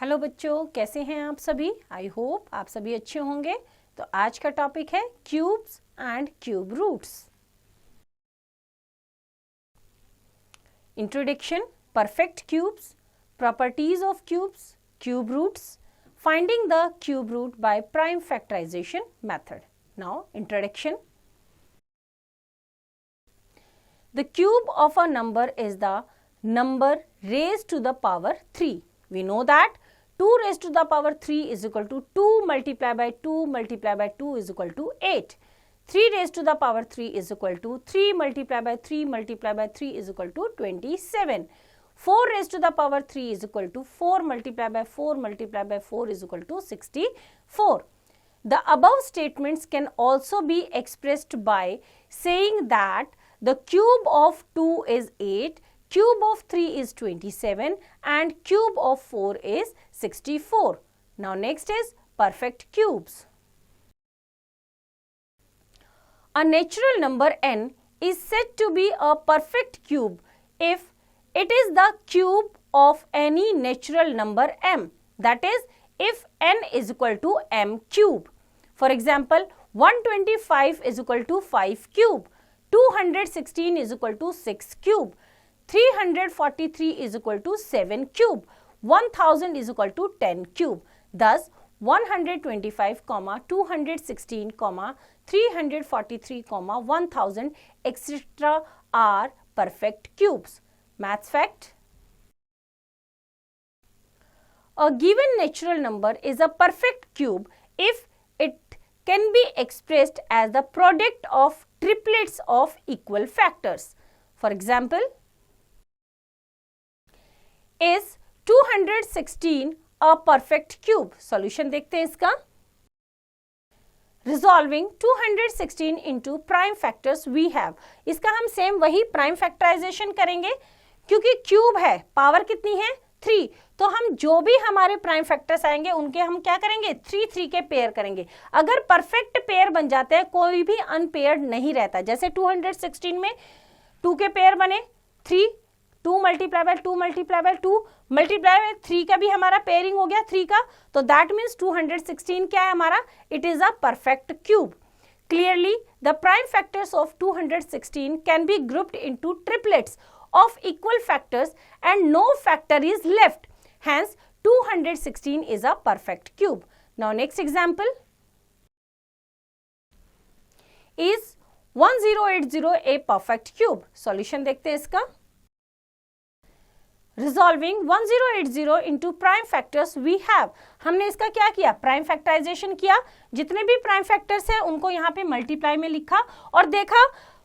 Hello बच्चों, कैसे हैं आप सभी? आई होप आप सभी अच्छे होंगे। तो आज का टॉपिक है cubes and cube roots. Introduction, perfect cubes, properties of cubes, cube roots, finding the cube root by prime factorization method. Now introduction. The cube of a number is the number raised to the power 3. We know that 2 raised to the power 3 is equal to 2 multiplied by 2 multiplied by 2 is equal to 8. 3 raised to the power 3 is equal to 3 multiplied by 3 multiplied by 3 is equal to 27. 4 raised to the power 3 is equal to 4 multiplied by 4 multiplied by 4 is equal to 64. The above statements can also be expressed by saying that the cube of 2 is 8, cube of 3 is 27 and cube of 4 is 64. Now next is perfect cubes. A natural number n is said to be a perfect cube if it is the cube of any natural number m. That is, if n is equal to m cube. For example, 125 is equal to 5 cube. 216 is equal to 6 cube, 343 is equal to 7 cube, 1000 is equal to 10 cube. Thus, 125, 216, 343, 1000, etc. are perfect cubes. Maths fact. A given natural number is a perfect cube if it can be expressed as the product of triplets of equal factors. For example, is 216 a perfect cube? Solution देखते हैं इसका. Resolving 216 into prime factors we have. इसका हम same वही prime factorisation करेंगे क्योंकि cube है, power कितनी है 3, तो हम जो भी हमारे प्राइम फैक्टर्स आएंगे उनके हम क्या करेंगे 3 के पेयर करेंगे. अगर परफेक्ट पेयर बन जाते हैं, कोई भी अनपेयर्ड नहीं रहता. जैसे 216 में 2 के पेयर बने 3, 2 multiply by 2 multiply by 2 multiply by 3 का भी हमारा पेयरिंग हो गया 3 का. तो दैट मीन्स 216 क्या है हमारा, it is a perfect cube. Clearly, the prime factors of 216 can be grouped into triplets of equal factors and no factor is left. Hence, 216 is a perfect cube. Now, next example is 1080 a perfect cube. Solution देखते हैं इसका. Resolving 1080 into prime factors we have. हमने इसका क्या किया, prime factorisation किया. जितने भी प्राइम फैक्टर्स हैं उनको यहाँ पे मल्टीप्लाई में लिखा और देखा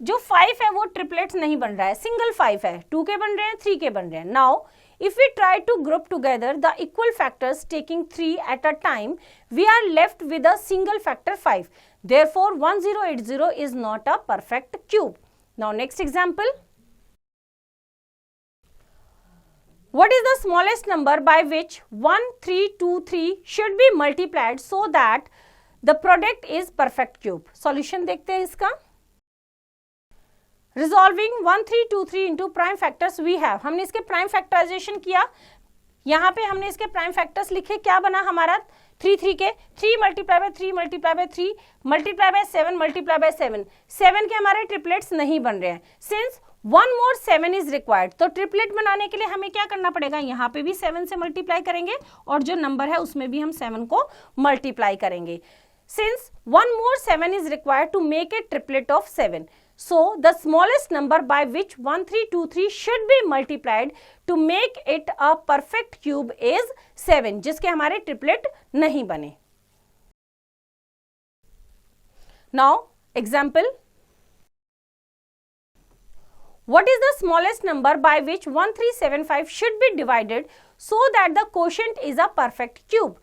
जो 5 है वो ट्रिपलेट्स नहीं बन रहा है, सिंगल 5 है. 2 के बन रहे हैं, 3 के बन रहे हैं. Now if we try to group together the equal factors taking 3 at a time, we are left with a single factor 5. Therefore, 1080 is not a perfect cube. Now, next example. What is the smallest number by which 1323 should be multiplied so that the product is perfect cube? Solution देखते हैं इसका. Resolving 1323 into prime factors we have. हमने इसके prime factorisation किया. यहाँ पे हमने इसके प्राइम फैक्टर्स लिखे. क्या बना हमारा 3 के 3 multiply by 3 multiply by 3 multiply by 7 multiply by 7. 7 के हमारे ट्रिपलेट्स नहीं बन रहे हैं. सिंस 1 more 7 is required, तो ट्रिपलेट बनाने के लिए हमें क्या करना पड़ेगा, यहाँ पे भी 7 से मल्टीप्लाई करेंगे और जो नंबर है उसमें भी हम 7 को मल्टीप्लाई करेंगे. Since 1 more 7 is required to make a triplet of 7. So, the smallest number by which 1323 should be multiplied to make it a perfect cube is 7, जिसके हमारे ट्रिपलेट नहीं बने. Now, example. What is the smallest number by which 1375 should be divided so that the quotient is a perfect cube?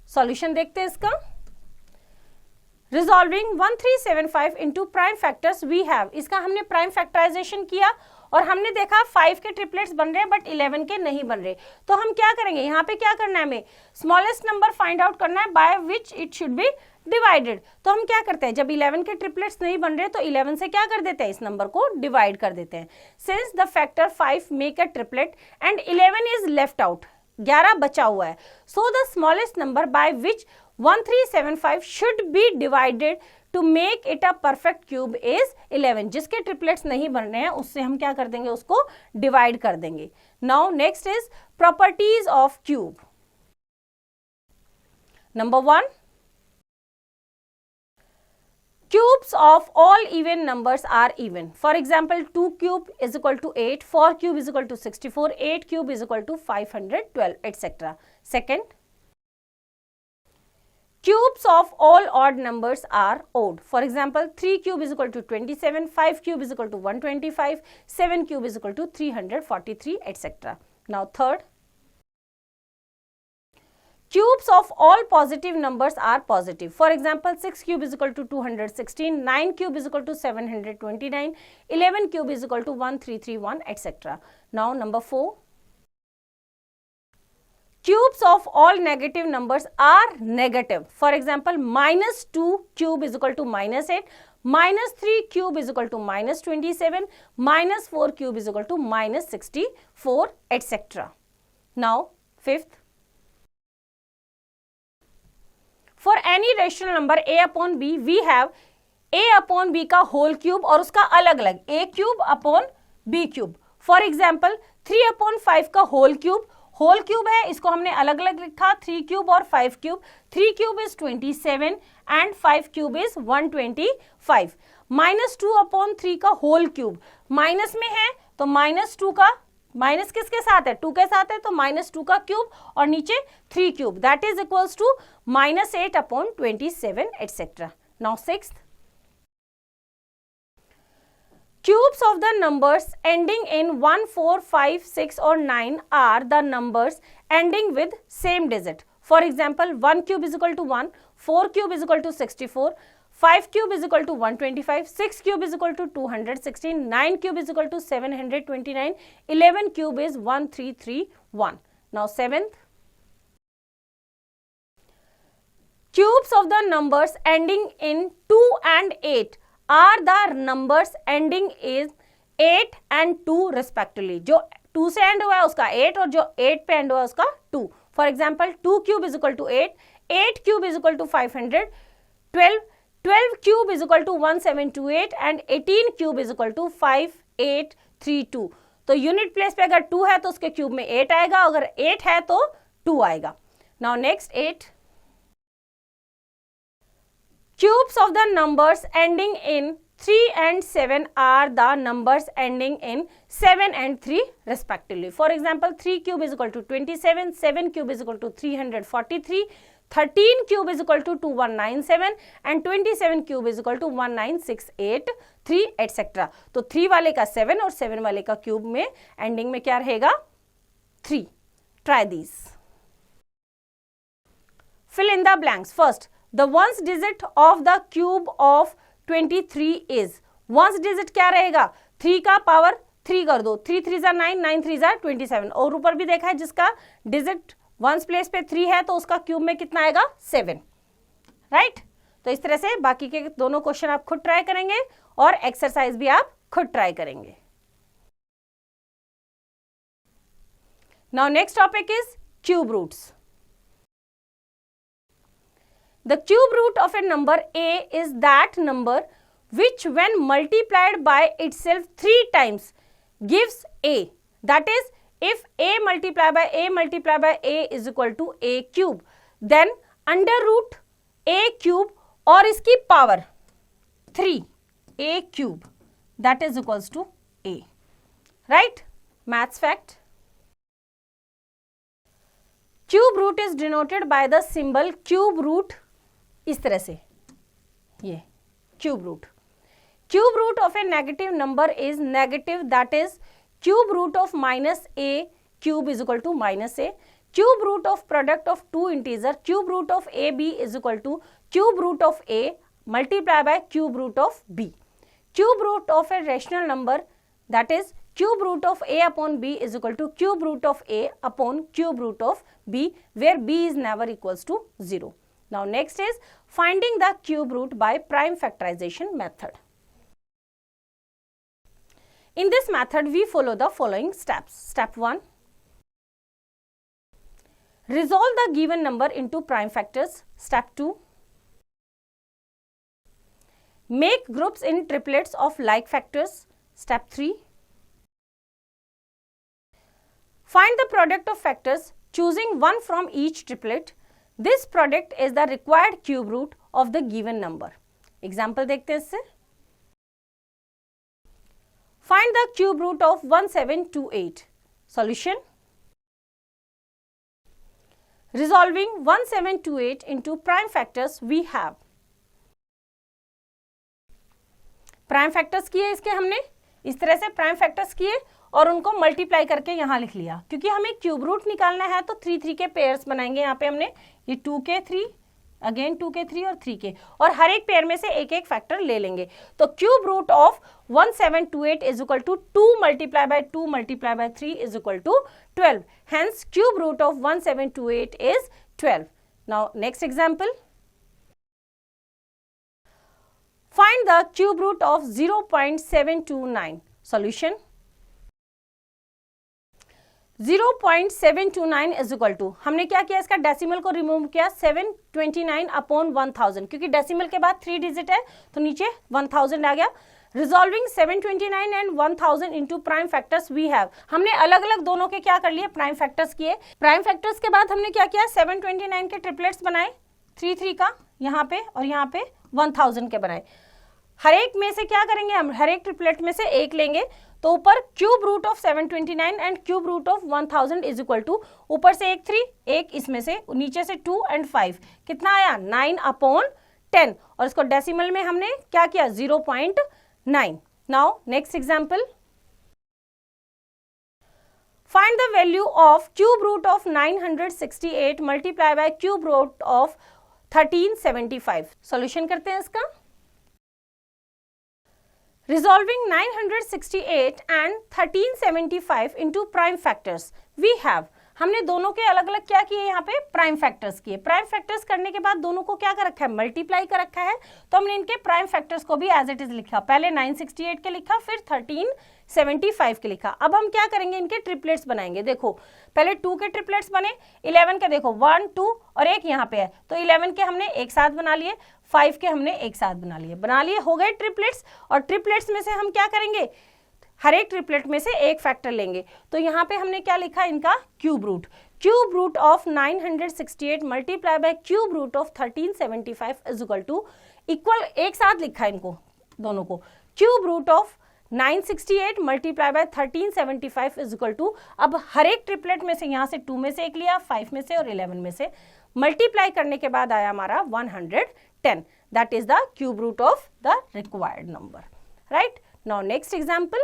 Solution देखते हैं इसका. Resolving 1375 into prime factors we have. इसका हमने prime factorisation किया और हमने देखा 5 के ट्रिपलेट्स बन रहे हैं बट 11 के नहीं बन रहे. तो हम क्या करेंगे, यहाँ पे क्या करना है, हमें स्मॉलेस्ट नंबर फाइंड आउट करना है by which it should be divided. तो हम क्या करते हैं, जब 11 के ट्रिपलेट्स नहीं बन रहे तो 11 से क्या कर देते हैं, इस नंबर को डिवाइड कर देते हैं. Since the factor 5 make a triplet and 11 is left out, 11 बचा हुआ है. So the smallest number by which 1375 should be divided to make it a perfect cube is 11. जिसके ट्रिपलेट्स नहीं बन रहे हैं उससे हम क्या कर देंगे, उसको डिवाइड कर देंगे. Now next is properties of cube. Number 1, cubes of all even numbers are even. For example, 2 cube is equal to 8, 4 cube is equal to 64, 8 cube is equal to 512, etc. Second, cubes of all odd numbers are odd. For example, 3 cube is equal to 27, 5 cube is equal to 125, 7 cube is equal to 343, etc. Now third, cubes of all positive numbers are positive. For example, 6 cube is equal to 216, 9 cube is equal to 729, 11 cube is equal to 1331, etc. Now number 4, cubes of all negative numbers are negative. For example, minus 2 cube is equal to minus 8, minus 3 cube is equal to minus 27, minus 4 cube is equal to minus 64, etc. Now fifth, for any rational number a upon b, we have a upon b का whole cube और उसका अलग अलग a cube upon b cube. For example, 3 upon 5 का whole cube है, इसको हमने अलग अलग लिखा, 3 cube और 5 cube. 3 cube is 27 and 5 cube is 125. minus 2 upon 3 का whole cube, माइनस में है तो minus 2 का, माइनस किसके साथ है, 2 के साथ है, तो माइनस 2 का क्यूब और नीचे 3 cube, that is equals to minus 8 upon 27, etcetera. Now sixth, cubes of the numbers ending in 1, 4, 5, 6 or 9 are the numbers ending with same digit. For example, 1 cube is equal to 1, 4 cube is equal to 64, 5 cube is equal to 125, 6 cube is equal to 216, 9 cube is equal to 729, 11 cube is 1331. Now seventh, cubes of the numbers ending in 2 and 8 are the numbers ending is 8 and 2 respectively. जो 2 से and हुआ है उसका 8 और जो 8 पे and हुआ है उसका 2. For example, 2 cube is equal to 8, 8 cube is equal to 500, 12 cube is equal to 1728 and 18 cube is equal to 5832. तो यूनिट प्लेस पे अगर 2 है तो उसके क्यूब में 8 आएगा, अगर 8 है तो 2 आएगा. Now next 8, cubes of the numbers ending in 3 and 7 are the numbers ending in 7 and 3 respectively. For example, 3 cube is equal to 27, 7 cube is equal to 343, 13 cube is equal to 2197 and 27 cube is equal to 19683, etc. तो 3 वाले का 7 और 7 वाले का cube में ending में क्या रहेगा, 3. Try these. Fill in the blanks. First, the ones digit of the cube of 23 is. ones digit क्या रहेगा, 3 का पावर 3 कर दो, 3 3 जा 9, 9 3 जा 27. और ऊपर भी देखा है जिसका डिजिट वंस प्लेस पे 3 है तो उसका क्यूब में कितना आएगा, 7. राइट. तो इस तरह से बाकी के दोनों क्वेश्चन आप खुद ट्राई करेंगे और एक्सरसाइज भी आप खुद ट्राई करेंगे. Now next topic is cube roots. The cube root of a number a is that number which when multiplied by itself 3 times gives a. That is, if a multiplied by a is equal to a cube, then under root a cube और इसकी power 3 a cube, that is equals to a. Right? Maths fact. Cube root is denoted by the symbol cube root. इस तरह से ये cube root of a negative number is negative, that is cube root of minus a cube is equal to minus a. Cube root of product of 2 integer, cube root of a b is equal to cube root of a multiply by cube root of b. Cube root of a rational number, that is cube root of a upon b is equal to cube root of a upon cube root of b, where b is never equals to 0. Now next is finding the cube root by prime factorization method. In this method we follow the following steps. Step 1, Resolve the given number into prime factors. Step 2. Make groups in triplets of like factors. Step 3. Find the product of factors choosing one from each triplet. This product is the required cube root of the given number. Example देखते हैं इससे. Find the cube root of 1728. Solution. Resolving 1728 into prime factors we have. Prime factors किए इसके हमने, इस तरह से prime factors किए और उनको मल्टीप्लाई करके यहाँ लिख लिया. क्योंकि हमें क्यूब रूट निकालना है तो 3 3 के पेयर्स बनाएंगे. यहाँ पे हमने ये 2 के 3, अगेन 2 के 3 और 3 के, और हर एक पेयर में से एक एक फैक्टर ले लेंगे. तो cube root of 1728 is equal to 2 multiply by 2 multiply by 3 is equal to 12. Hence cube root of 1728 is 12. Now next example. Find the cube root of 0.729. Solution. 0.729 is equal to, हमने क्या किया, इसका decimal को remove किया, 729 upon 1000, क्योंकि decimal के बाद 3 digit है तो नीचे 1000 आ गया. Resolving 729 and 1000 into prime factors we have. हमने अलग अलग दोनों के क्या कर लिए, प्राइम फैक्टर्स किए. प्राइम फैक्टर्स के बाद हमने क्या किया, 729 के ट्रिपलेट्स बनाए, 3 3 का यहाँ पे और यहाँ पे 1000 के बनाए. हर एक में से क्या करेंगे हम, हर एक ट्रिपलेट में से एक लेंगे. तो ऊपर cube root of 729 and cube root of 1000 is equal to, ऊपर से एक 3, एक इसमें से, नीचे से 2 एंड 5, कितना आया 9 अपॉन 10, और इसको डेसिमल में हमने क्या किया 0.9. Now next example. Find the value of cube root of 968 multiply by cube root of 1375. Solution करते हैं इसका. Resolving 968 and 1375 into prime factors we have. हमने दोनों के अलग अलग क्या किए, यहाँ पे प्राइम फैक्टर्स किए. प्राइम फैक्टर्स करने के बाद दोनों को क्या कर रखा है, मल्टीप्लाई कर रखा है. तो हमने इनके प्राइम फैक्टर्स को भी एज इट इज लिखा. पहले 968 के लिखा, फिर 1375 के लिखा. अब हम क्या करेंगे, इनके ट्रिपलेट्स बनाएंगे. देखो पहले 2 के ट्रिपलेट्स बने, 11 के देखो 1 2 और एक यहाँ पे है, तो 11 के हमने एक साथ बना लिए, 5 के हमने एक साथ बना लिए, हो गए ट्रिपलेट्स. और ट्रिपलेट्स में से हम क्या करेंगे, हर एक ट्रिपलेट में से एक फैक्टर लेंगे. तो यहाँ पे हमने क्या लिखा, इनका cube root. Cube root of 968 multiply by cube root of 1375 is equal to, equal एक साथ लिखा इनको दोनों को. Cube root of 968 multiply by 1375 is equal to, अब हर एक ट्रिपलेट में से यहाँ से 2 में से एक लिया, 5 में से और 11 में से, मल्टीप्लाई करने के बाद आया हमारा 110. That is the cube root of the required number. Right. Now next example.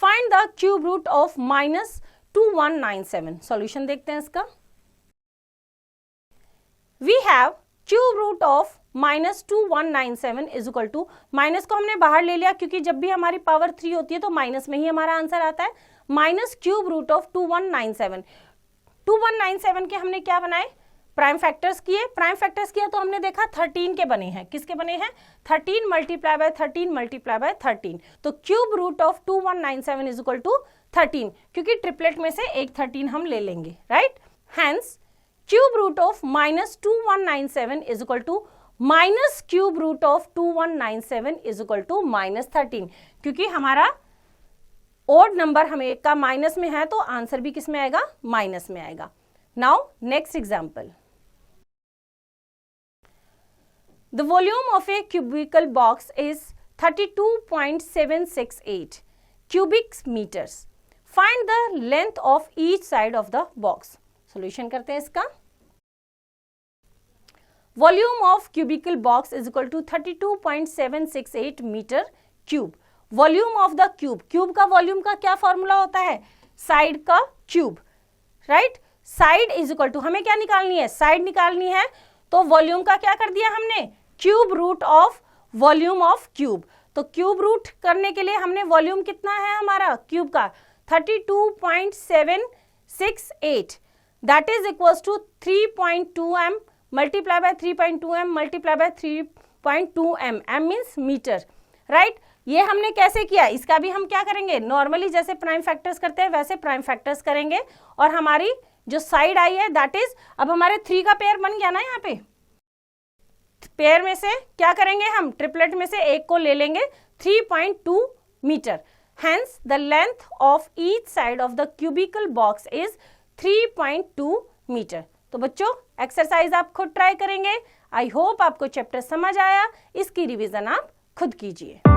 Find the cube root of -2197. Solution देखते हैं इसका. We have cube root of -2197 is equal to, minus को हमने बाहर ले लिया क्योंकि जब भी हमारी पावर 3 होती है तो माइनस में ही हमारा आंसर आता है. Minus cube root of 2197. 2197 के हमने क्या बनाए, प्राइम फैक्टर्स किए. प्राइम फैक्टर्स किया तो हमने देखा 13 के बने हैं. किसके बने हैं, 13 मल्टीप्लाई बाय 13 मल्टीप्लाई बाय 13. तो cube root of 2197 is equal to 13, क्योंकि ट्रिपलेट में से एक 13 हम ले लेंगे. Right. Hence cube root of -2197 is equal to minus cube root of 2197 is equal to -13, क्योंकि हमारा ओड नंबर हमें का माइनस में है तो आंसर भी किस में आएगा, माइनस में आएगा. Now next example. The volume of A cubicle box is 32.768 cubic meters. Find the length of each side of the box. Solution करते हैं इसका. Volume of cubical box is equal to 32.768 metre cube. Volume of the cube, cube का volume का क्या formula होता है, side का cube. Right. Side is equal to, हमें क्या निकालनी है, साइड निकालनी है. तो वॉल्यूम का क्या कर दिया हमने, cube root of volume of cube. तो क्यूब रूट करने के लिए हमने वॉल्यूम कितना है हमारा क्यूब का, 32.768, that is equal to 3.2m multiply by 3.2m multiply by 3.2m. m means metre. Right. ये हमने कैसे किया, इसका भी हम क्या करेंगे, नॉर्मली जैसे प्राइम फैक्टर्स करते हैं वैसे प्राइम फैक्टर्स करेंगे। और हमारी जो साइड आई है दैट इज, अब हमारे 3 का पेयर बन गया ना, यहाँ पे पेयर में से क्या करेंगे हम, ट्रिपलेट में से एक को ले लेंगे, 3.2 metre. Hence, the length of each side of the cubical box is 3.2 metre. तो बच्चों एक्सरसाइज आप खुद ट्राई करेंगे। आई होप आपको चैप्टर समझ आया, इसकी रिवीजन आप खुद कीजिए।